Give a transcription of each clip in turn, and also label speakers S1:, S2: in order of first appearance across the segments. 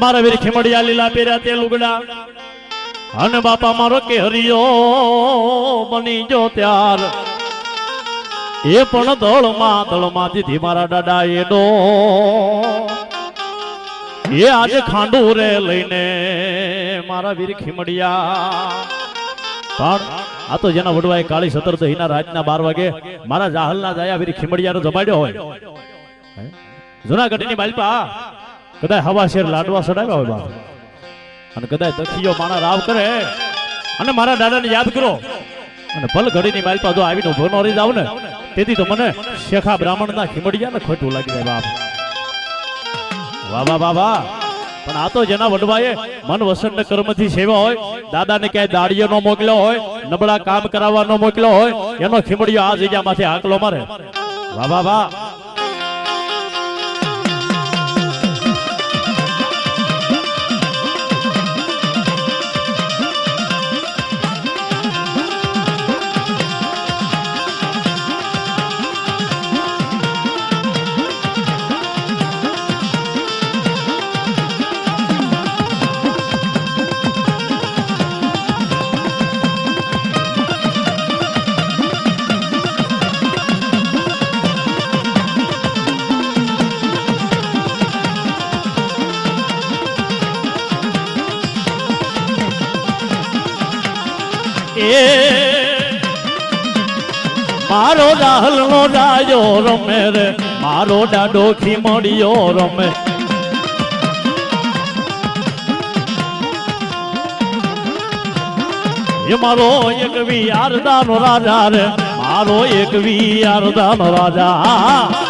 S1: મારા વીર ખીમડિયા લીલા પહેર્યા તે લુગડા અને બાપા મારો કે હરિયો બની જો ત્યાર એ પણ દળમાં દીધી મારા દાદા એડો એ આજે ખાંડુ રે લઈને મારા વીર ખીમડિયા પણ આ તો જેના વડવાએ કાળી 17 દહીના રાતના 12 વાગે મારા જાહલના જાયા વીર ખીમડિયાનો જમાડ્યો હોય જુનાગઢની બાલપા કદાચ હવા શેર લાડવા સડાવ્યા હોય બાપ અને કદાચ દખીયો માણા રાવ કરે અને મારા દાદાને યાદ કરો અને પલ ઘડીની બાલપા જો આવીને ઉભો ન રહી જાવ ને તેથી તો મને શેખા બ્રાહ્મણના ખીમડિયાને ખોટું લાગી જાય બાપ વાહ વાહ વાહ વાહ પણ આ તો જેના વડવાએ મન વસંત કર્મથી સેવા હોય દાદાને ક્યાંય દાડીએ નો મોકલ્યો હોય નબળા કામ કરાવવા નો મોકલ્યો હોય એનો ખીમડિયો આ જગ્યામાંથી આકલો મારે વાહ વાહ વાહ મારો રાહલ નો રાજો રમે રે મારો દાડો ખીમડિયો રમે એ મારો એક વિયારદા નો રાજા રે મારો એક વિયારદા નો રાજા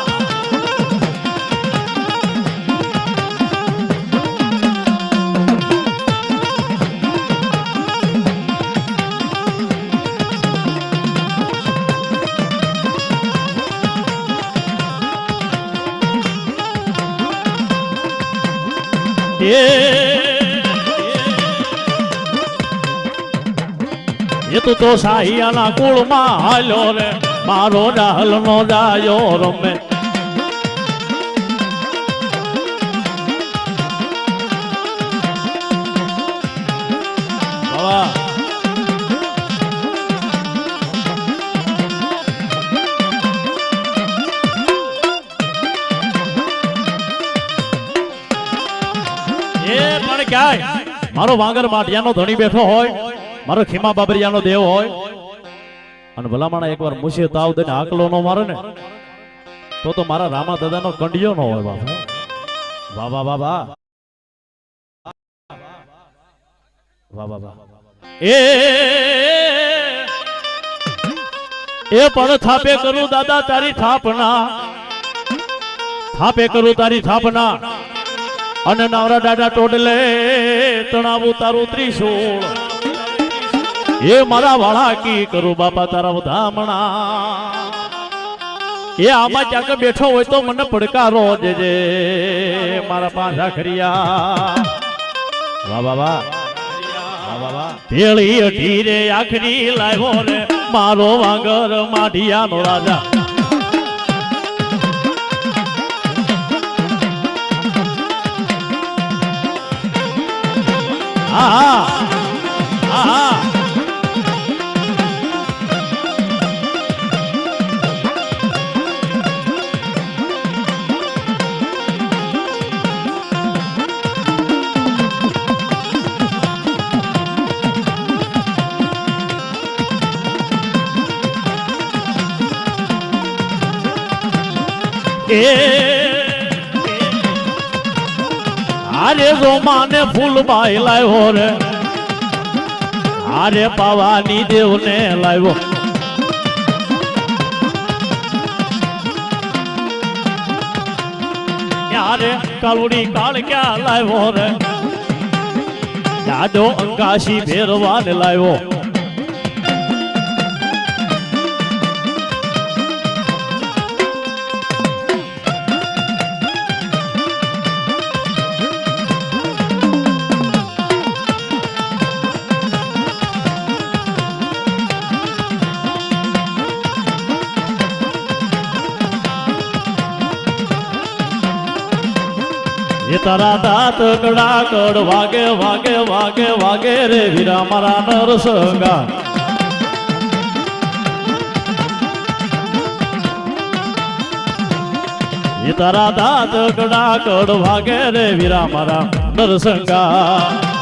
S1: એ તો સાહિયાના કુળમાં હાલ્યો રે મારો રાહલ નો જાયો રમે મારો વાંગર માટિયાનો ધણી બેઠો હોય મારો ખીમા બાબરિયાનો દેવ હોય અને ભલામણા એકવાર મુશે તાવ દઈને આકલો નો મારે ને તો મારા રામા દાદાનો કંડિયો ન હોય બાપા વાહ વાહ વાહ વાહ વાહ વાહ વાહ એ પણ થાપે કરું દાદા તારી થાપના થાપે કરું તારી થાપના અને નવરા દાદા ટોડલે તણાવું તારું ત્રિશૂળ એ મારા વાળા કી કરું બાપા તારા વધામણા એ આમાં ક્યાંક બેઠો હોય તો મને પડકારો દેજે મારા પાછા ખરિયા વાહ વાહ વાહ વાહ વાહ ભેળી અઢી રે આખરી લાવ્યો રે મારો વાંગર માઢિયાનો રાજા આરે રોમાને ફૂલબાઈ લાવ્યો રે આરે પાવાની દેવને લાવ્યો યારે કાલુડી કાળ ક્યાં લાવ્યો રે દાદો અંગાશી ભેરવાને લાવ્યો એ તારા દાંત કડાકડ વાગે વાગે વાગે વાગે રે વીરા મારા નરસંગા એ તારા દાંત કડાકડ વાગે રે વીરા મારા નરસંગા